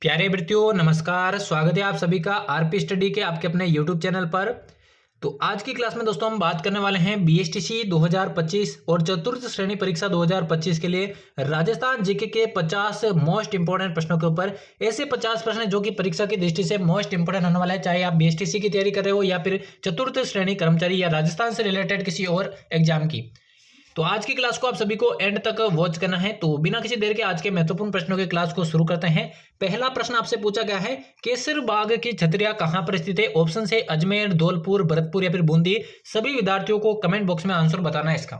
प्यारे वृत्तियों नमस्कार। स्वागत है आप सभी का आरपी स्टडी के आपके अपने यूट्यूब चैनल पर। तो आज की क्लास में दोस्तों हम बात करने वाले हैं बीएसटीसी 2025 और चतुर्थ श्रेणी परीक्षा 2025 के लिए राजस्थान जीके के 50 मोस्ट इंपोर्टेंट प्रश्नों के ऊपर। ऐसे 50 प्रश्न जो कि परीक्षा की दृष्टि से मोस्ट इंपोर्टेंट होने वाला है, चाहे आप बीएसटीसी की तैयारी कर रहे हो या फिर चतुर्थ श्रेणी कर्मचारी या राजस्थान से रिलेटेड किसी और एग्जाम की। तो आज की क्लास को आप सभी को एंड तक वॉच करना है। तो बिना किसी देर के आज के महत्वपूर्ण प्रश्नों की क्लास को शुरू करते हैं। पहला प्रश्न आपसे पूछा गया है, केसर बाग की छतरियां कहां पर स्थित है? ऑप्शन है अजमेर, धौलपुर, भरतपुर या फिर बूंदी। सभी विद्यार्थियों को कमेंट बॉक्स में आंसर बताना है इसका।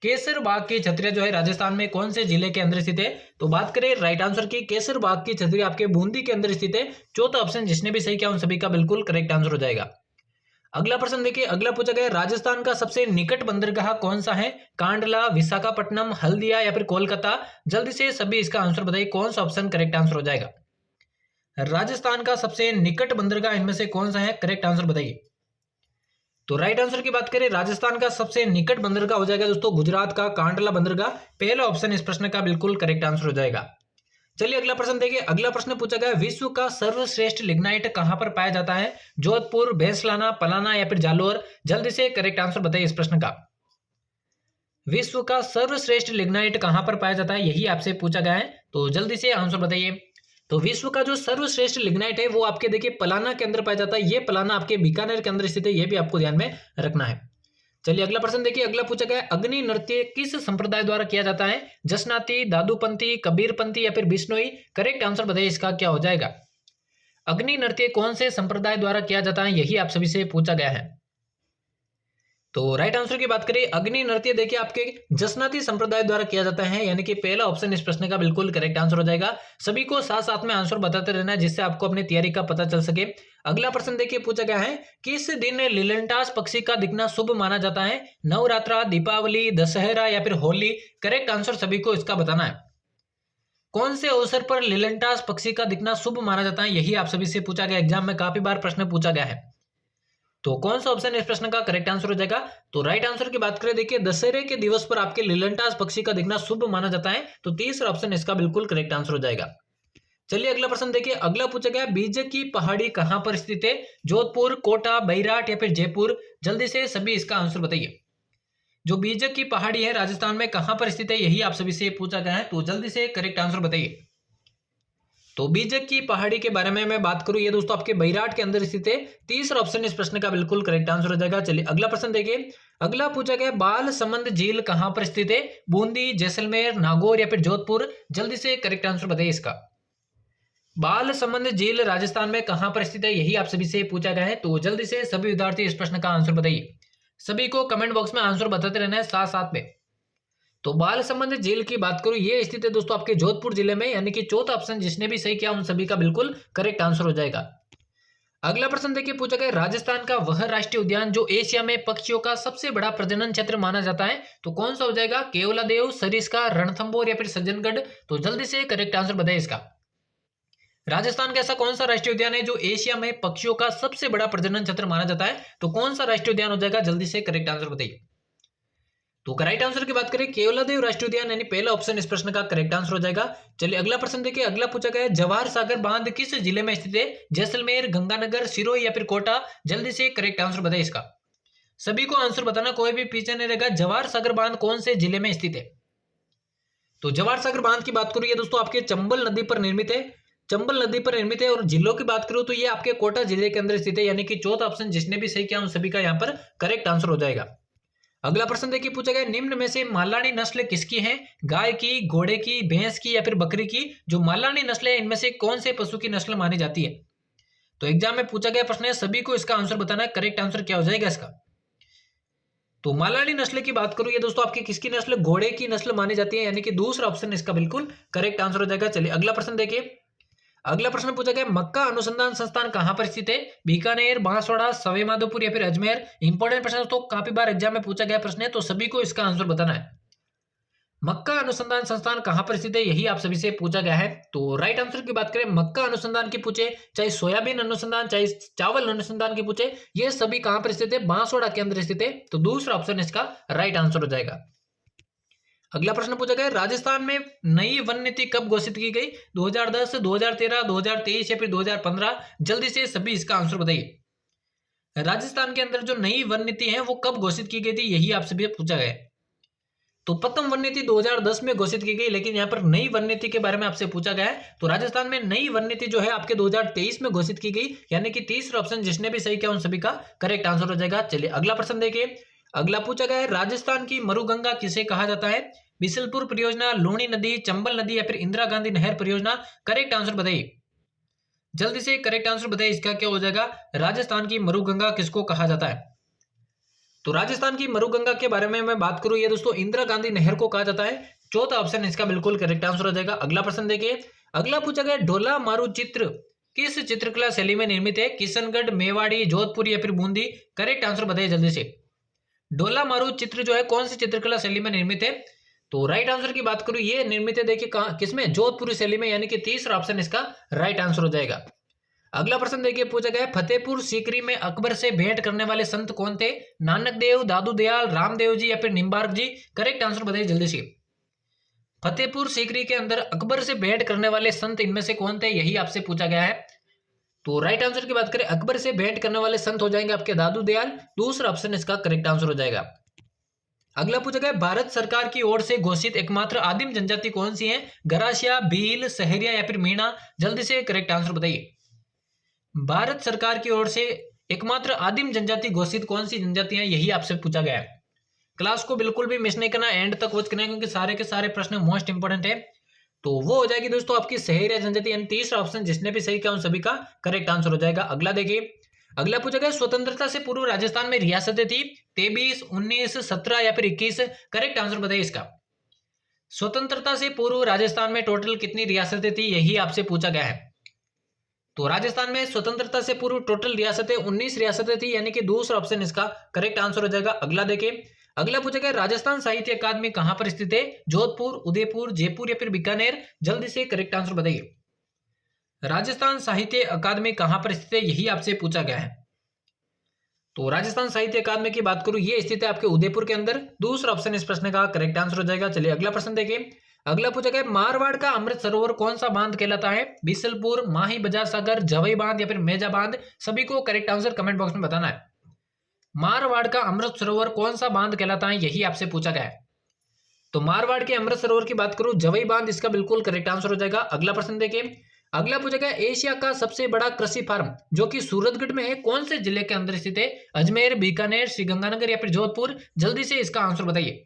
केसर बाग की छतरियां जो है राजस्थान में कौन से जिले के अंदर स्थित है? तो बात करें राइट आंसर की, केसर बाग की छतरियां आपके बूंदी के अंदर स्थित है। चौथा ऑप्शन जिसने भी सही किया उन सभी का बिल्कुल करेक्ट आंसर हो जाएगा। अगला प्रश्न देखिए, अगला पूछा गया राजस्थान का सबसे निकट बंदरगाह कौन सा है? कांडला, विशाखापट्टनम, हल्दिया या फिर कोलकाता। जल्दी से सभी इसका आंसर बताइए, कौन सा ऑप्शन करेक्ट आंसर हो जाएगा। राजस्थान का सबसे निकट बंदरगाह इनमें से कौन सा है? करेक्ट आंसर बताइए। तो राइट आंसर की बात करें, राजस्थान का सबसे निकट बंदरगाह हो जाएगा दोस्तों गुजरात का कांडला बंदरगाह। पहला ऑप्शन इस प्रश्न का बिल्कुल करेक्ट आंसर हो जाएगा। चलिए अगला प्रश्न देखिए, अगला प्रश्न पूछा गया विश्व का सर्वश्रेष्ठ लिग्नाइट कहां पर पाया जाता है? जोधपुर, भैंसलाना, पलाना या फिर जालोर। जल्दी से करेक्ट आंसर बताइए इस प्रश्न का। विश्व का सर्वश्रेष्ठ लिग्नाइट कहां पर पाया जाता है, यही आपसे पूछा गया है, तो जल्दी से आंसर बताइए। तो विश्व का जो सर्वश्रेष्ठ लिग्नाइट है वो आपके देखिए पलाना के अंदर पाया जाता है। ये पलाना आपके बीकानेर के अंदर स्थित है, ये भी आपको ध्यान में रखना है। चलिए अगला प्रश्न देखिए, अगला पूछा गया अग्नि नृत्य किस संप्रदाय द्वारा किया जाता है? जसनाती, दादूपंथी, कबीरपंथी या फिर बिश्नोई। करेक्ट आंसर बताइए इसका क्या हो जाएगा। अग्नि नृत्य कौन से संप्रदाय द्वारा किया जाता है, यही आप सभी से पूछा गया है। तो राइट आंसर की बात करें, अग्नि नृत्य देखिए आपके जसनाती संप्रदाय द्वारा किया जाता है, यानी कि पहला ऑप्शन इस प्रश्न का बिल्कुल करेक्ट आंसर हो जाएगा। सभी को साथ साथ में आंसर बताते रहना है जिससे आपको अपनी तैयारी का पता चल सके। अगला प्रश्न देखिए पूछा गया है, किस दिन लीलंटास पक्षी का दिखना शुभ माना जाता है? नवरात्रा, दीपावली, दशहरा या फिर होली। करेक्ट आंसर सभी को इसका बताना है। कौन से अवसर पर लीलंटास पक्षी का दिखना शुभ माना जाता है, यही आप सभी से पूछा गया, एग्जाम में काफी बार प्रश्न पूछा गया है। तो कौन सा ऑप्शन इस प्रश्न का करेक्ट आंसर हो जाएगा? तो राइट आंसर की बात करें देखिए, दशहरे के दिवस पर आपके लीलंटास पक्षी का दिखना शुभ माना जाता है, तो तीसरा ऑप्शन इसका बिल्कुल करेक्ट आंसर हो जाएगा। चलिए अगला प्रश्न देखिए, अगला पूछा गया बीजक की पहाड़ी कहां पर स्थित है? जोधपुर, कोटा, बैराट या फिर जयपुर। जल्दी से सभी इसका आंसर बताइए। जो बीजक की पहाड़ी है राजस्थान में कहां पर स्थित है, यही आप सभी से पूछा गया है, तो जल्दी से करेक्ट आंसर बताइए। तो बीजक की पहाड़ी के बारे में मैं बात करूं, ये दोस्तों आपके बैराट के अंदर स्थित है। तीसरा ऑप्शन इस प्रश्न का बिल्कुल करेक्ट आंसर हो जाएगा। चलिए अगला प्रश्न देखिए, अगला पूछा गया बाल समंद झील कहां पर स्थित है? बूंदी, जैसलमेर, नागौर या फिर जोधपुर। जल्दी से करेक्ट आंसर बताइए इसका। बाल समंद झील राजस्थान में कहां पर स्थित है, यही आप सभी से पूछा गया है, तो जल्दी से सभी विद्यार्थी इस प्रश्न का आंसर बताइए। सभी को कमेंट बॉक्स में आंसर बताते रहना है साथ साथ में। तो बाल समंद झील की बात करूं, ये स्थित है दोस्तों आपके जोधपुर जिले में, यानी कि चौथा ऑप्शन जिसने भी सही किया उन सभी का बिल्कुल करेक्ट आंसर हो जाएगा। अगला प्रश्न देखिए पूछा गया राजस्थान का वह राष्ट्रीय उद्यान जो एशिया में पक्षियों का सबसे बड़ा प्रजनन क्षेत्र माना जाता है, तो कौन सा हो जाएगा? केवलादेव, सरिस्का, रणथंभौर या फिर सज्जनगढ़। तो जल्दी से करेक्ट आंसर बताइए इसका। राजस्थान का ऐसा कौन सा राष्ट्रीय उद्यान है जो एशिया में पक्षियों का सबसे बड़ा प्रजनन क्षेत्र माना जाता है, तो कौन सा राष्ट्रीय उद्यान हो जाएगा? जल्दी से करेक्ट आंसर बताइए। तो राइट आंसर की बात करें केवलादेव राष्ट्रीय उद्यान, यानी पहला ऑप्शन इस प्रश्न का करेक्ट आंसर हो जाएगा। चलिए अगला प्रश्न देखिए, अगला पूछा गया जवाहर सागर बांध किस जिले में स्थित है? जैसलमेर, गंगानगर, सिरोही या फिर कोटा। जल्दी से करेक्ट आंसर बताइए इसका। सभी को आंसर बताना, कोई भी पीछे नहीं रहेगा। जवाहर सागर बांध कौन से जिले में स्थित है? तो जवाहर सागर बांध की बात करूं, ये दोस्तों आपके चंबल नदी पर निर्मित है। चंबल नदी पर निर्मित है। और जिलों की बात करूं तो ये आपके कोटा जिले के अंदर स्थित है, यानी कि चौथा ऑप्शन जिसने भी सही किया उन सभी का यहाँ पर करेक्ट आंसर हो जाएगा। अगला प्रश्न देखिए पूछा गया निम्न में से मालानी नस्ल किसकी है? गाय की, घोड़े की, भैंस की या फिर बकरी की। जो मालानी नस्ल है इनमें से कौन से पशु की नस्ल मानी जाती है? तो एग्जाम में पूछा गया प्रश्न है, सभी को इसका आंसर बताना है। करेक्ट आंसर क्या हो जाएगा इसका? तो मालानी नस्ल की बात करूं, ये दोस्तों आपकी किसकी नस्ल? घोड़े की नस्ल मानी जाती है, यानी कि दूसरा ऑप्शन इसका बिल्कुल करेक्ट आंसर हो जाएगा। चलिए अगला प्रश्न देखिए, अगला प्रश्न पूछा गया मक्का अनुसंधान संस्थान कहां पर स्थित है? बीकानेर, बांसवाड़ा, सवाई माधोपुर या फिर अजमेर। इंपॉर्टेंट प्रश्न तो काफी बार एग्जाम में पूछा गया प्रश्न है, तो सभी को इसका आंसर बताना है। मक्का अनुसंधान संस्थान कहां पर स्थित है, यही आप सभी से पूछा गया है। तो राइट आंसर की बात करें मक्का अनुसंधान की पूछे, चाहे सोयाबीन अनुसंधान, चाहे चावल अनुसंधान की पूछे, ये सभी कहां पर स्थित है? बांसवाड़ा के अंदर स्थित है, तो दूसरा ऑप्शन इसका राइट आंसर हो जाएगा। अगला प्रश्न पूछा गया राजस्थान में नई वन नीति कब घोषित की गई? 2010, 2013, 2023 या फिर 2015? जल्दी से सभी इसका आंसर बताइए। राजस्थान के अंदर जो नई वन नीति है वो कब घोषित की गई थी, यही आपसे भी पूछा गया। तो प्रथम वन नीति 2010 में घोषित की गई, लेकिन यहाँ पर नई वन नीति के बारे में आपसे पूछा गया है। तो राजस्थान में नई वन नीति जो है आपके 2023 में घोषित की गई, यानी कि तीसरा ऑप्शन जिसने भी सही किया उन सभी का करेक्ट आंसर हो जाएगा। चलिए अगला प्रश्न देखिए। अगला पूछा गया है राजस्थान की मरुगंगा किसे कहा जाता है? बिसलपुर परियोजना, लूणी नदी, चंबल नदी या फिर इंदिरा गांधी नहर परियोजना? करेक्ट आंसर बताइए, जल्दी से करेक्ट आंसर बताइए, इसका क्या हो जाएगा? राजस्थान की मरुगंगा किसको कहा जाता है? तो राजस्थान की मरुगंगा के बारे में मैं बात करूं, ये दोस्तों इंदिरा गांधी नहर को कहा जाता है। चौथा ऑप्शन इसका बिल्कुल करेक्ट आंसर हो जाएगा। अगला प्रश्न देखिए। अगला पूछा गया ढोला मारू चित्र किस चित्रकला शैली में निर्मित है? किशनगढ़, मेवाड़ी, जोधपुर या फिर बूंदी? करेक्ट आंसर बताइए जल्दी से। ढोला मारू चित्र जो है कौन सी चित्रकला शैली में निर्मित है? तो राइट आंसर की बात करूं, ये निर्मित है देखिए कहां, किसमें? जोधपुरी शैली में, यानी कि तीसरा ऑप्शन इसका राइट आंसर हो जाएगा। अगला प्रश्न देखिए पूछा गया फतेहपुर सीकरी में अकबर से भेंट करने वाले संत कौन थे? नानक देव, दादू दयाल, रामदेव जी या फिर निम्बार्क जी? करेक्ट आंसर बताइए जल्दी से। फतेहपुर सीकरी के अंदर अकबर से भेंट करने वाले संत इनमें से कौन थे, यही आपसे पूछा गया है। तो राइट आंसर की बात करें, अकबर से भेंट करने वाले संत हो जाएंगे आपके दादू दयाल। दूसरा ऑप्शन इसका करेक्ट आंसर हो जाएगा। अगला पूछा गया भारत सरकार की ओर से घोषित एकमात्र आदिम जनजाति कौन सी है? गरासिया, भील, सहरिया या फिर मीणा? जल्दी से करेक्ट आंसर बताइए। भारत सरकार की ओर से एकमात्र आदिम जनजाति घोषित कौन सी जनजाति है, यही आपसे पूछा गया है। क्लास को बिल्कुल भी मिस नहीं करना, एंड तक वॉच करना है, क्योंकि सारे के सारे प्रश्न मोस्ट इंपोर्टेंट है। तो वो हो जाएगी दोस्तों आपकी सहरिया जनजाति, यानी तीसरा ऑप्शन जिसने भी सही किया उन सभी का करेक्ट आंसर हो जाएगा। अगला देखिए। अगला पूछा गया स्वतंत्रता से पूर्व राजस्थान में रियासतें थी? 23, 19, 17 या फिर 21? करेक्ट आंसर बताइए इसका। स्वतंत्रता से पूर्व राजस्थान में टोटल कितनी रियासतें थी, यही आपसे पूछा गया है। तो राजस्थान में स्वतंत्रता से पूर्व टोटल रियासतें 19 रियासतें थी, यानी कि दूसरा ऑप्शन इसका करेक्ट आंसर हो जाएगा। अगला देखिए। अगला पूछा गया राजस्थान साहित्य अकादमी कहां पर स्थित है? जोधपुर, उदयपुर, जयपुर या फिर बीकानेर? जल्दी से करेक्ट आंसर बताइए। राजस्थान साहित्य अकादमी कहां पर स्थित है, यही आपसे पूछा गया है। तो राजस्थान साहित्य अकादमी की बात करूं, ये स्थित है आपके उदयपुर के अंदर। दूसरा ऑप्शन इस प्रश्न का करेक्ट आंसर हो जाएगा। चलिए अगला प्रश्न देखिए। अगला पूछा गया मारवाड़ का अमृत सरोवर कौन सा बांध कहलाता है? बिसलपुर, माही बजार सागर, जवई बांध या फिर मेजा बांध? सभी को करेक्ट आंसर कमेंट बॉक्स में बताना है। मारवाड़ का अमृत सरोवर कौन सा बांध कहलाता है, यही आपसे पूछा गया है। तो मारवाड़ के अमृत सरोवर की बात करूं, जवई बांध इसका बिल्कुल करेक्ट आंसर हो जाएगा। अगला प्रश्न देखिए। अगला पूछा गया एशिया का सबसे बड़ा कृषि फार्म जो कि सूरतगढ़ में है, कौन से जिले के अंदर स्थित है? अजमेर, बीकानेर, श्रीगंगानगर या फिर जोधपुर? जल्दी से इसका आंसर बताइए।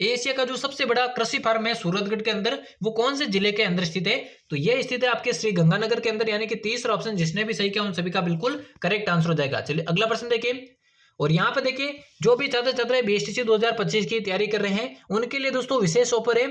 एशिया का जो सबसे बड़ा कृषि फार्म है सूरतगढ़ के अंदर, वो कौन से जिले के अंदर स्थित है? तो ये स्थित है आपके श्रीगंगानगर के अंदर, यानी कि तीसरा ऑप्शन जिसने भी सही किया उन सभी का बिल्कुल करेक्ट आंसर हो जाएगा। चलिए अगला प्रश्न देखिए। और यहाँ पे देखिए जो भी छात्र छात्राएं बीएसटीसी 2025 की तैयारी कर रहे हैं उनके लिए दोस्तों विशेष ऑफर है।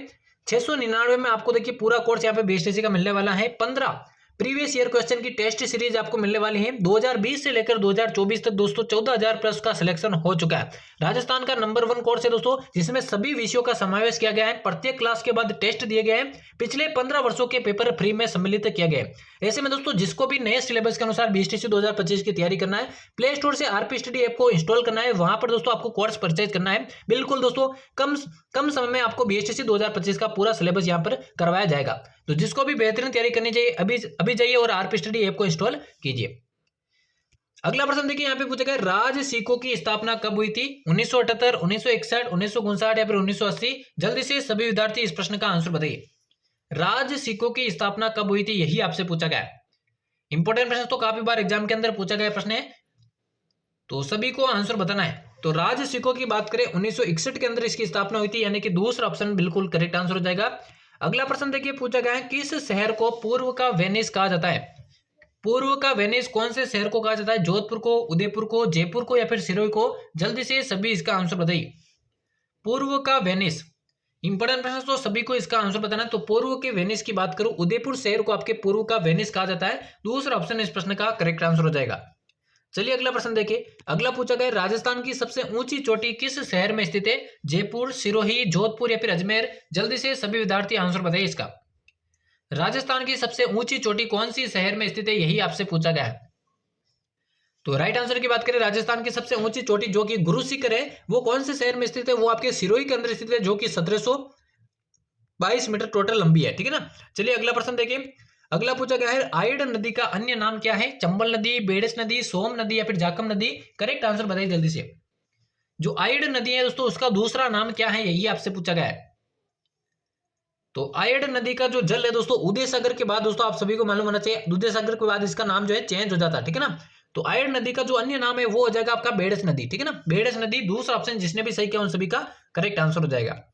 699 में आपको देखिए पूरा कोर्स यहाँ पे बीएसटीसी का मिलने वाला है। 15 प्रीवियस ईयर क्वेश्चन की टेस्ट सीरीज आपको मिलने वाली है। 2020 से लेकर 2024 तक दोस्तों 14,000 प्लस का सिलेक्शन हो चुका है। राजस्थान का नंबर 1 कोर्स है दोस्तों, जिसमें सभी विषयों का समावेश किया गया है। प्रत्येक क्लास के बाद टेस्ट दिए गए हैं। पिछले 15 वर्षों के पेपर फ्री में सम्मिलित किया गया है। ऐसे में दोस्तों जिसको भी नए सिलेबस के अनुसार बीएसटीसी 2025 की तैयारी करना है, प्ले स्टोर से आरपी स्टडी ऐप को इंस्टॉल करना है। वहां पर दोस्तों आपको कोर्स परचेज करना है। बिल्कुल दोस्तों कम समय में आपको बीएसटीसी 2025 का पूरा सिलेबस यहाँ पर करवाया जाएगा। तो जिसको भी बेहतरीन तैयारी करनी चाहिए अभी जाइए और आरपी स्टडी ऐप को इंस्टॉल कीजिए। अगला प्रश्न देखिए, यहाँ पे पूछा गया राज सिक्कों की स्थापना कब हुई थी? 1978, 1961, 1959 या फिर 1980? जल्दी से सभी विद्यार्थी इस प्रश्न का आंसर बताइए। राज सिक्कों की स्थापना कब हुई थी, यही आपसे पूछा गया है। इंपॉर्टेंट प्रश्न तो काफी बार एग्जाम के अंदर पूछा गया प्रश्न है, तो सभी को आंसर बताना है। तो राज सिक्कों की बात करें 1961 के अंदर इसकी स्थापना हुई थी, यानी कि दूसरा ऑप्शन बिल्कुल करेक्ट आंसर हो जाएगा। अगला प्रश्न देखिए, पूछा गया है किस शहर को पूर्व का वेनिस कहा जाता है? पूर्व का वेनिस कौन से शहर को कहा जाता है? जोधपुर को, उदयपुर को, जयपुर को या फिर सिरोही को? जल्दी से सभी इसका आंसर बताइए। पूर्व का वेनिस, इंपॉर्टेंट प्रश्न तो सभी को इसका आंसर बताना है। तो पूर्व के वेनिस की बात करूं, उदयपुर शहर को आपके पूर्व का वेनिस कहा जाता है। दूसरा ऑप्शन इस प्रश्न का करेक्ट आंसर हो जाएगा। चलिए अगला प्रश्न देखिए। अगला पूछा गया राजस्थान की सबसे ऊंची चोटी किस शहर में स्थित है? जयपुर, सिरोही, जोधपुर या फिर अजमेर? जल्दी से सभी विद्यार्थी आंसर बताइए इसका। राजस्थान की सबसे ऊंची चोटी कौन सी शहर में स्थित है, यही आपसे पूछा गया है। तो राइट आंसर की बात करें, राजस्थान की सबसे ऊंची चोटी जो कि गुरु शिखर है वो कौन से शहर में स्थित है, वो आपके सिरोही के अंदर स्थित है, जो कि 1722 मीटर टोटल लंबी है। ठीक है ना। चलिए अगला प्रश्न देखिए। अगला पूछा गया है, आयड नदी का अन्य नाम क्या है? चंबल नदी, बेड़स नदी, सोम नदी या फिर जाखम नदी? करेक्ट आंसर बताइए जल्दी से। जो आयड नदी है दोस्तों उसका दूसरा नाम क्या है, यही आपसे पूछा गया है। तो आयड नदी का जो जल है दोस्तों, उदय सागर के बाद दोस्तों आप सभी को मालूम होना चाहिए, उदय सागर के बाद इसका नाम जो है चेंज हो जाता है। ठीक है ना। तो आयड नदी का जो अन्य नाम है वो हो जाएगा आपका बेड़स नदी। ठीक है ना। बेड़स नदी दूसरा ऑप्शन, जिसने भी सही किया उन सभी का करेक्ट आंसर हो जाएगा।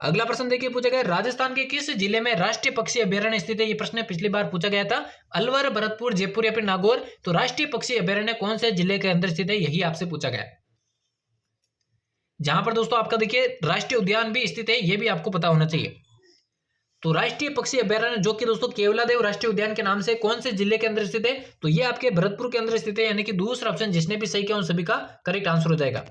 अगला प्रश्न देखिए, पूछा गया राजस्थान के किस जिले में राष्ट्रीय पक्षी अभयारण्य स्थित है? ये प्रश्न पिछली बार पूछा गया था। अलवर, भरतपुर, जयपुर या फिर नागौर? तो राष्ट्रीय पक्षी अभयारण्य कौन से जिले के अंदर स्थित है, यही आपसे पूछा गया है। जहां पर दोस्तों आपका देखिए राष्ट्रीय उद्यान भी स्थित है, यह भी आपको पता होना चाहिए। तो राष्ट्रीय पक्षी अभयारण्य जो कि दोस्तों केवलादेव राष्ट्रीय उद्यान के नाम से कौन से जिले के अंदर स्थित है? तो ये आपके भरतपुर के अंदर स्थित है, यानी कि दूसरा ऑप्शन, जिसने भी सही किया उन सभी का करेक्ट आंसर हो जाएगा।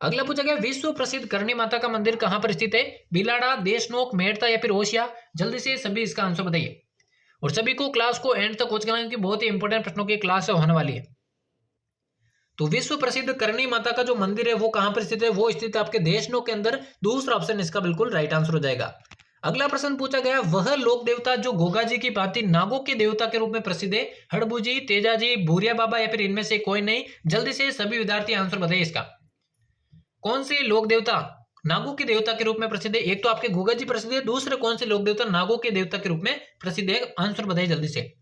अगला पूछा गया, विश्व प्रसिद्ध करणी माता का मंदिर कहां पर स्थित है? बिलाड़ा, देशनोक, मेड़ता या फिर ओसिया? जल्दी से सभी इसका आंसर बताइए। और सभी को क्लास को एंड तक वॉच करना, क्योंकि बहुत ही इंपॉर्टेंट प्रश्नों की क्लास होने वाली है। तो विश्व प्रसिद्ध करणी माता का जो मंदिर है वो कहां पर स्थित है? वो स्थित है आपके देशनोक के अंदर। दूसरा ऑप्शन इसका बिल्कुल राइट आंसर हो जाएगा। अगला प्रश्न पूछा गया, वह लोक देवता जो गोगा जी की भांति नागों के देवता के रूप में प्रसिद्ध है? हड़बूजी, तेजाजी, भूरिया बाबा या फिर इनमें से कोई नहीं? जल्दी से सभी विद्यार्थी आंसर बताइए इसका। कौन से लोक देवता नागों के देवता के रूप में प्रसिद्ध है? एक तो आपके गोगा जी प्रसिद्ध है, दूसरे कौन से लोक देवता नागों के देवता के रूप में प्रसिद्ध है? आंसर बताइए जल्दी से।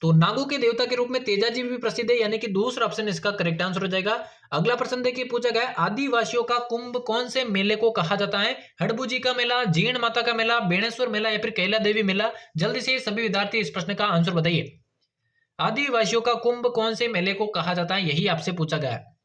तो नागों के देवता के रूप में तेजाजी भी प्रसिद्ध है, यानी कि दूसरा ऑप्शन इसका करेक्ट आंसर हो जाएगा। अगला प्रश्न देखिए, पूछा गया आदिवासियों का कुंभ कौन से मेले को कहा जाता है? हड़बूजी का मेला, जीण माता का मेला, बेणेश्वर मेला या फिर कैला देवी मेला? जल्दी से सभी विद्यार्थी इस प्रश्न का आंसर बताइए। आदिवासियों का कुंभ कौन से मेले को कहा जाता है, यही आपसे पूछा गया है।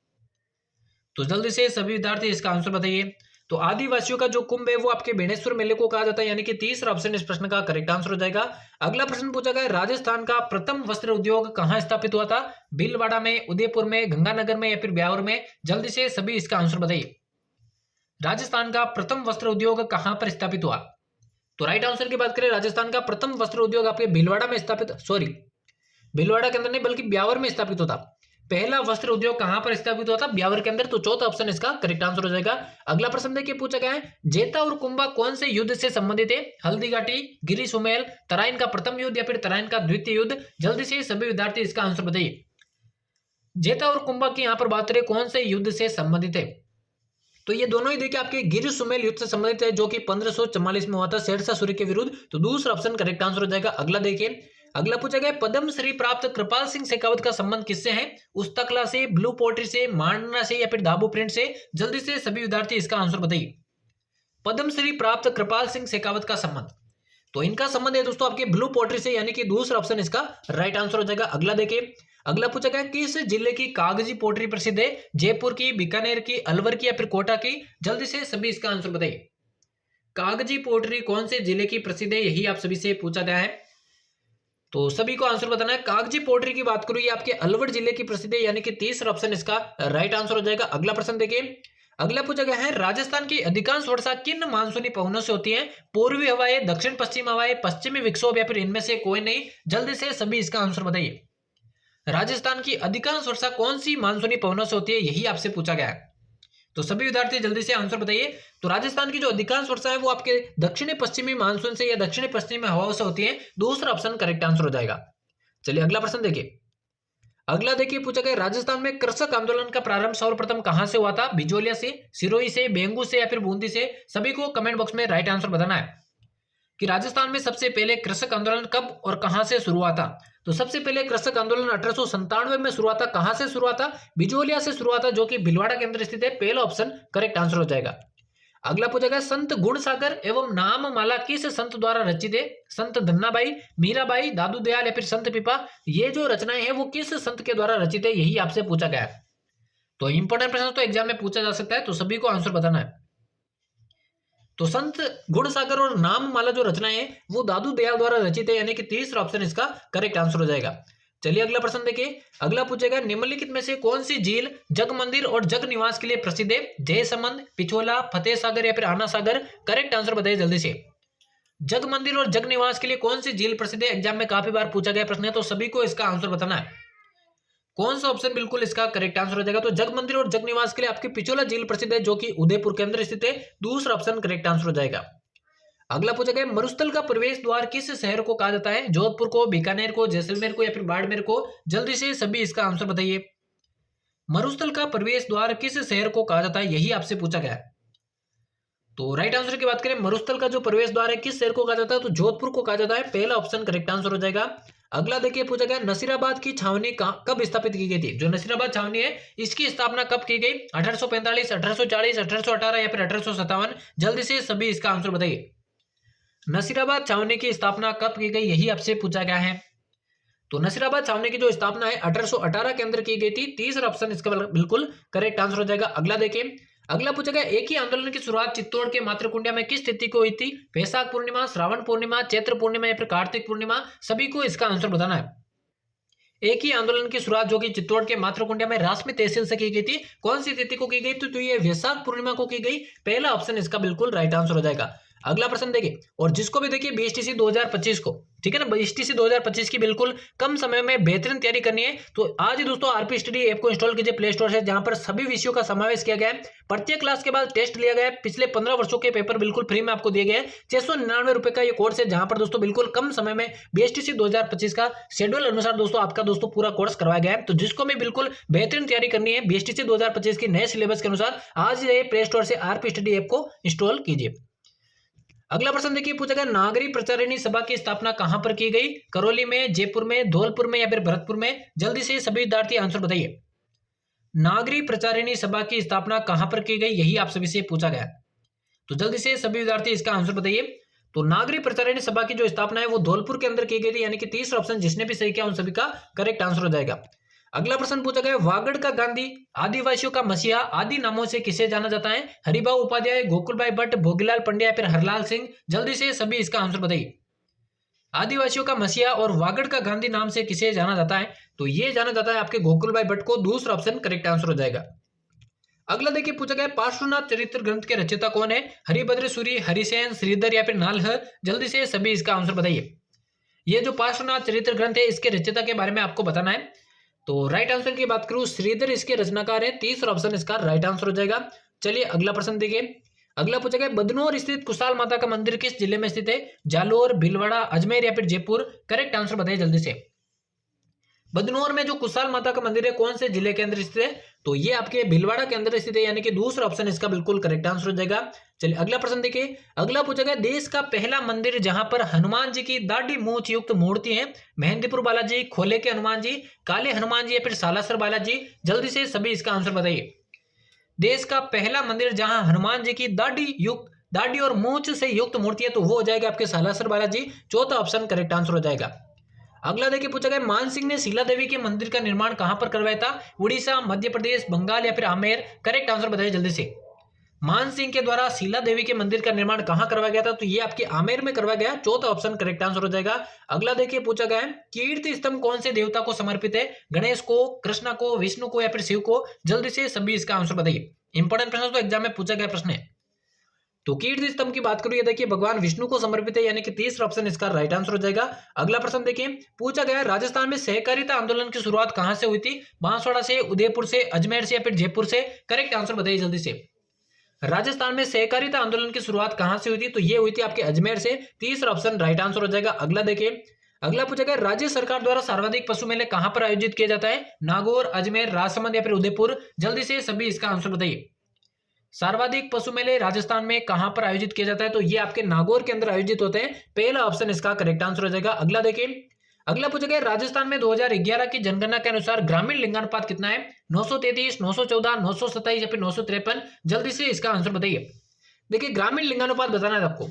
तो जल्दी से सभी विद्यार्थी इसका आंसर बताइए। तो आदिवासियों का जो कुंभ है वो आपके बेणेश्वर मेले को कहा जाता है, यानी कि तीसरा ऑप्शन इस प्रश्न का करेक्ट आंसर हो जाएगा। अगला प्रश्न पूछा गया, राजस्थान का प्रथम वस्त्र उद्योग कहां स्थापित हुआ था? भीलवाड़ा में, उदयपुर में, गंगानगर में या फिर ब्यावर में? जल्दी से सभी इसका आंसर बताइए। राजस्थान का प्रथम वस्त्र उद्योग कहां पर स्थापित हुआ? तो राइट आंसर की बात करें, राजस्थान का प्रथम वस्त्र उद्योग आपके भीलवाड़ा में स्थापित, सॉरी भीलवाड़ा के अंदर नहीं बल्कि ब्यावर में स्थापित होता। पहला वस्त्र उद्योग कहां पर स्थापित हुआ था? ब्यावर के अंदर। तो चौथा ऑप्शन इसका करेक्ट आंसर हो जाएगा। अगला प्रश्न देखिए, पूछा गया है जेता और कुंभा कौन से युद्ध से संबंधित है? हल्दी घाटी, गिरी सुमेल, तराइन का प्रथम युद्ध या फिर तराइन का द्वितीय युद्ध? जल्दी से सभी विद्यार्थी इसका आंसर बताइए। जेता और कुंभा की यहां पर बात करें कौन से युद्ध से संबंधित है? तो ये दोनों ही देखिए आपके गिरी सुमेल युद्ध से संबंधित है, जो कि 1544 में हुआ था शेरशाह सूरी के विरुद्ध। तो दूसरा ऑप्शन करेक्ट आंसर हो जाएगा। अगला देखिए, अगला पूछा गया पद्मश्री प्राप्त कृपाल सिंह शेखावत का संबंध किससे है? उस्तकला से, ब्लू पोट्री से, मांडना से या फिर दाबू प्रिंट से? जल्दी से सभी विद्यार्थी इसका आंसर बताइए। पद्मश्री प्राप्त कृपाल सिंह शेखावत का संबंध, तो इनका संबंध है दोस्तों आपके ब्लू पोट्री से, यानी कि दूसरा ऑप्शन इसका राइट आंसर हो जाएगा। अगला देखिए, अगला पूछा गया किस जिले की कागजी पोट्री प्रसिद्ध है? जयपुर की, बीकानेर की, अलवर की या फिर कोटा की? जल्दी से सभी इसका आंसर बताइए। कागजी पोट्री कौन से जिले की प्रसिद्ध है, यही आप सभी से पूछा गया है। तो सभी को आंसर बताना है। कागजी पोट्री की बात करूं ये आपके अलवर जिले की प्रसिद्ध है, यानी कि तीसरा ऑप्शन इसका राइट आंसर हो जाएगा। अगला प्रश्न देखिए, अगला पूछा गया है राजस्थान की अधिकांश वर्षा किन मानसूनी पवनों से होती है? पूर्वी हवाएं, दक्षिण पश्चिम हवाएं, पश्चिमी विक्षोभ या फिर इनमें से कोई नहीं? जल्दी से सभी इसका आंसर बताइए। राजस्थान की अधिकांश वर्षा कौन सी मानसूनी पवनों से होती है, यही आपसे पूछा गया है। तो सभी विद्यार्थी जल्दी से आंसर बताइए। तो राजस्थान की जो अधिकांश वर्षा है वो आपके दक्षिणी पश्चिमी मानसून से या दक्षिणी पश्चिमी हवाओं से होती है। दूसरा ऑप्शन करेक्ट आंसर हो जाएगा। चलिए अगला प्रश्न देखिए, अगला देखिए पूछा गया राजस्थान में कृषक आंदोलन का प्रारंभ सर्वप्रथम कहां से हुआ था? बिजोलिया से, सिरोही से, बेंगू से या फिर बूंदी से? सभी को कमेंट बॉक्स में राइट आंसर बताना है कि राजस्थान में सबसे पहले कृषक आंदोलन कब और कहां से शुरू हुआ था। तो सबसे पहले कृषक आंदोलन 1897 में शुरू हुआ था। कहां से शुरू हुआ था? बिजोलिया से शुरू हुआ था, जो कि भीलवाड़ा के अंदर स्थित है। पहला ऑप्शन करेक्ट आंसर हो जाएगा। अगला पूछा गया संत गुणसागर एवं नाममाला किस संत द्वारा रचित है? संत धन्नाबाई, मीराबाई, दादू दयाल या फिर संत पिपा? ये जो रचनाएं हैं वो किस संत के द्वारा रचित है, यही आपसे पूछा गया है। तो इंपॉर्टेंट प्रश्न तो एग्जाम में पूछा जा सकता है, तो सभी को आंसर बताना है। तो संत गुणसागर और नाममाला जो रचनाएं हैं वो दादू दयाल द्वारा रचित है, यानी कि तीसरा ऑप्शन इसका करेक्ट आंसर हो जाएगा। चलिए अगला प्रश्न देखिए, अगला पूछेगा निम्नलिखित में से कौन सी झील जग मंदिर और जग निवास के लिए प्रसिद्ध है? जयसमंद, पिछोला, फतेह सागर या फिर आना सागर? करेक्ट आंसर बताइए जल्दी से। जग मंदिर और जग निवास के लिए कौन सी झील प्रसिद्ध है? एग्जाम में काफी बार पूछा गया प्रश्न है, तो सभी को इसका आंसर बताना है। कौन सा ऑप्शन बिल्कुल इसका करेक्ट आंसर हो जाएगा? तो जग मंदिर और जग निवास के लिए आपकी पिछोला झील प्रसिद्ध है, जो कि उदयपुर के अंदर स्थित है। दूसरा ऑप्शन करेक्ट आंसर हो जाएगा। अगला पूछा गया मरुस्थल का प्रवेश द्वार किस शहर को कहा जाता है? जोधपुर को, बीकानेर को, जैसलमेर को या फिर बाड़मेर को? जल्दी से सभी इसका आंसर बताइए। मरुस्थल का प्रवेश द्वार किस शहर को कहा जाता है, यही आपसे पूछा गया है। तो राइट आंसर की बात करें, मरुस्थल का जो प्रवेश द्वार है किस शहर को कहा जाता है? तो जोधपुर को कहा जाता है। पहला ऑप्शन करेक्ट आंसर हो जाएगा। अगला देखिए पूछा गया नसीराबाद की छावनी कब स्थापित की गई थी? जो नसीराबाद छावनी है इसकी स्थापना कब की गई? 1845, 1840, 1818 या फिर 1857? जल्दी से सभी इसका आंसर बताइए। नसीराबाद छावनी की स्थापना कब की गई, यही आपसे पूछा गया है। तो नसीराबाद छावनी की जो स्थापना है 1818 के अंदर की गई थी। तीसरा ऑप्शन इसका बिल्कुल करेक्ट आंसर हो जाएगा। अगला देखिए, अगला पूछा गया एक ही आंदोलन की शुरुआत चित्तौड़ के मातृकुंडिया में किस तिथि को हुई थी? वैशाख पूर्णिमा, श्रावण पूर्णिमा, चैत्र पूर्णिमा या फिर कार्तिक पूर्णिमा? सभी को इसका आंसर बताना है। एक ही आंदोलन की शुरुआत जो कि चित्तौड़ के मातृकुंडिया में रासमी तहसील से की गई थी, कौन सी तिथि को की गई? तो ये वैशाख पूर्णिमा को की गई। पहला ऑप्शन इसका बिल्कुल राइट आंसर हो जाएगा। अगला प्रश्न देखिए, और जिसको भी देखिए बीएसटीसी 2025 को, ठीक है ना, बीएसटीसी 2025 की बिल्कुल कम समय में बेहतरीन तैयारी करनी है तो आज ही दोस्तों आरपी स्टडी ऐप को इंस्टॉल कीजिए प्ले स्टोर से, जहां पर सभी विषयों का समावेश किया गया है। प्रत्येक क्लास के बाद टेस्ट लिया गया है। पिछले 15 वर्षों के पेपर बिल्कुल फ्री में आपको दिए गए हैं। 699 रुपए का ये कोर्स है, जहां पर दोस्तों बिल्कुल कम समय में बीएसटीसी 2025 का शेड्यूल अनुसार दोस्तों आपका दोस्तों पूरा कोर्स करवाया गया है। तो जिसको भी बिल्कुल बेहतरीन तैयारी करनी है बीएसटीसी 2025 की नए सिलेबस के अनुसार, आज ये प्ले स्टोर से आरपी स्टडी ऐप को इंस्टॉल कीजिए। अगला प्रश्न देखिए पूछा गया नागरी प्रचारिणी सभा की स्थापना कहां पर की गई? करौली में, जयपुर में, धौलपुर में या फिर भरतपुर में? जल्दी से सभी विद्यार्थी आंसर बताइए। नागरी प्रचारिणी सभा की स्थापना कहां पर की गई, यही आप सभी से पूछा गया। तो जल्दी से सभी विद्यार्थी इसका आंसर बताइए। तो नागरी प्रचारिणी सभा की जो स्थापना है वो धौलपुर के अंदर की गई थी, यानी कि तीसरा ऑप्शन जिसने भी सही किया उन सभी का करेक्ट आंसर हो जाएगा। अगला प्रश्न पूछा गया वागड़ का गांधी, आदिवासियों का मसीहा आदि नामों से किसे जाना जाता है? हरिभाऊ उपाध्याय, गोकुलभाई भट्ट, भोगीलाल पंड्या या फिर हरलाल सिंह? जल्दी से सभी इसका आंसर बताइए। आदिवासियों का मसीहा और वागड़ का गांधी नाम से किसे जाना जाता है? तो ये जाना जाता है आपके गोकुलभाई भट्ट को। दूसरा ऑप्शन करेक्ट आंसर हो जाएगा। अगला देखिए पूछा गया पार्श्वनाथ चरित्र ग्रंथ के रचयिता कौन है? हरिभद्र सूरी, हरिसेन, श्रीधर या फिर नालह? जल्दी से सभी इसका आंसर बताइए। ये जो पार्श्वनाथ चरित्र ग्रंथ है इसके रचयिता के बारे में आपको बताना है। तो राइट आंसर की बात करूं श्रीधर इसके रचनाकार है। तीसरा ऑप्शन इसका राइट आंसर हो जाएगा। चलिए अगला प्रश्न देखिए। अगला पूछा गया बदनौर स्थित कुशाल माता का मंदिर किस जिले में स्थित है? जालोर, भीलवाड़ा, अजमेर या फिर जयपुर? करेक्ट आंसर बताइए जल्दी से। बदनौर में जो कुशाल माता का मंदिर है कौन से जिले के अंदर स्थित है? तो ये आपके भीलवाड़ा के अंदर स्थित है, यानी कि दूसरा ऑप्शन इसका बिल्कुल करेक्ट आंसर हो जाएगा। चलिए अगला प्रश्न देखिए। अगला पूछा गया देश का पहला मंदिर जहां पर हनुमान जी की दाढ़ी मूंछ युक्त मूर्ति है? मेहंदीपुर बालाजी, खोले के हनुमान जी, काले हनुमान जी या फिर सालासर बालाजी? जल्दी से सभी इसका आंसर बताइए। देश का पहला मंदिर जहां हनुमान जी की दाढ़ी और मूंछ से युक्त मूर्ति है तो वो हो जाएगा आपके सालासर बालाजी। चौथा ऑप्शन करेक्ट आंसर हो जाएगा। अगला देखिए पूछा गया मान सिंह ने शीला देवी के मंदिर का निर्माण कहां पर करवाया था? उड़ीसा, मध्य प्रदेश, बंगाल या फिर आमेर? करेक्ट आंसर बताइए जल्दी से। मान सिंह के द्वारा शीला देवी के मंदिर का निर्माण कहां करवाया गया था? तो ये आपके आमेर में करवाया गया। चौथा ऑप्शन करेक्ट आंसर हो जाएगा। अगला देखिए पूछा गया है कीर्ति स्तंभ कौन से देवता को समर्पित है? गणेश को, कृष्णा को, विष्णु को या फिर शिव को? जल्दी से सभी इसका आंसर बताइए। इंपॉर्टेंट प्रश्न तो एग्जाम में पूछा गया प्रश्न है। तो कीर्ति स्तंभ की बात करूं ये देखिए भगवान विष्णु को समर्पित है, यानी कि तीसरा ऑप्शन इसका राइट आंसर हो जाएगा। अगला प्रश्न देखिए पूछा गया राजस्थान में सहकारिता आंदोलन की शुरुआत कहां से हुई थी? बांसवाड़ा से, उदयपुर से, अजमेर से या फिर जयपुर से? करेक्ट आंसर बताइए जल्दी से। राजस्थान में सहकारिता आंदोलन की शुरुआत कहां से हुई थी? तो ये हुई थी आपके अजमेर से। तीसरा ऑप्शन राइट आंसर हो जाएगा। अगला देखिए। अगला पूछा गया राज्य सरकार द्वारा सर्वाधिक पशु मेले कहां पर आयोजित किया जाता है? नागौर, अजमेर, राजसमंद या फिर उदयपुर? जल्दी से सभी इसका आंसर बताइए। सर्वाधिक पशु मेले राजस्थान में कहां पर आयोजित किया जाता है? तो ये आपके नागौर के अंदर आयोजित होते हैं। पहला ऑप्शन इसका करेक्ट आंसर हो जाएगा। अगला देखिए। अगला पूछा गया राजस्थान में 2011 की जनगणना के अनुसार ग्रामीण लिंगानुपात कितना है? 933, 914, 927 या फिर 953? जल्दी से इसका आंसर बताइए। देखिए ग्रामीण लिंगानुपात बताना है आपको।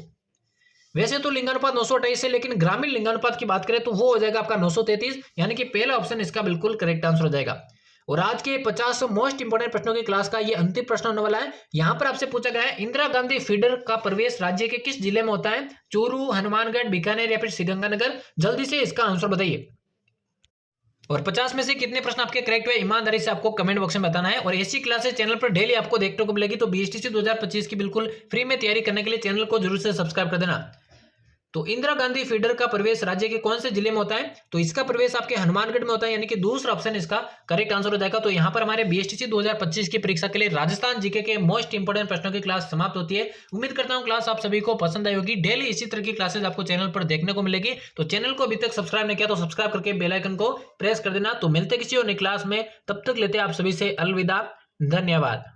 वैसे तो लिंगानुपात 928 है, लेकिन ग्रामीण लिंगानुपात की बात करें तो वो हो जाएगा आपका 933, यानी कि पहला ऑप्शन इसका बिल्कुल करेक्ट आंसर हो जाएगा। और आज के 50 मोस्ट इंपोर्टेंट प्रश्नों की क्लास का ये अंतिम प्रश्न होने वाला है। यहां पर आपसे पूछा गया है इंदिरा गांधी फीडर का प्रवेश राज्य के किस जिले में होता है? चूरू, हनुमानगढ़, बीकानेर या फिर श्रीगंगानगर? जल्दी से इसका आंसर बताइए। और 50 में से कितने प्रश्न आपके करेक्ट हुए ईमानदारी से आपको कमेंट बॉक्स में बताना है। और ऐसी क्लासेस चैनल पर डेली आपको देखने को मिलेगी, तो बीएसटीसी 2025 की बिल्कुल फ्री में तैयारी करने के लिए चैनल को जरूर से सब्सक्राइब कर देना। तो इंदिरा गांधी फीडर का प्रवेश राज्य के कौन से जिले में होता है? तो इसका प्रवेश आपके हनुमानगढ़ में होता है, यानी कि दूसरा ऑप्शन इसका करेक्ट आंसर हो जाएगा। तो यहाँ पर हमारे बीएसटीसी 2025 की परीक्षा के लिए राजस्थान जीके के मोस्ट इंपोर्टेंट प्रश्नों की क्लास समाप्त होती है। उम्मीद करता हूँ क्लास आप सभी को पसंद आई होगी। डेली इसी तरह की क्लासेस आपको चैनल पर देखने को मिलेगी। तो चैनल को अभी तक सब्सक्राइब नहीं किया तो सब्सक्राइब करके बेल आइकन को प्रेस कर देना। तो मिलते किसी और नई क्लास में, तब तक लेते हैं आप सभी से अलविदा। धन्यवाद।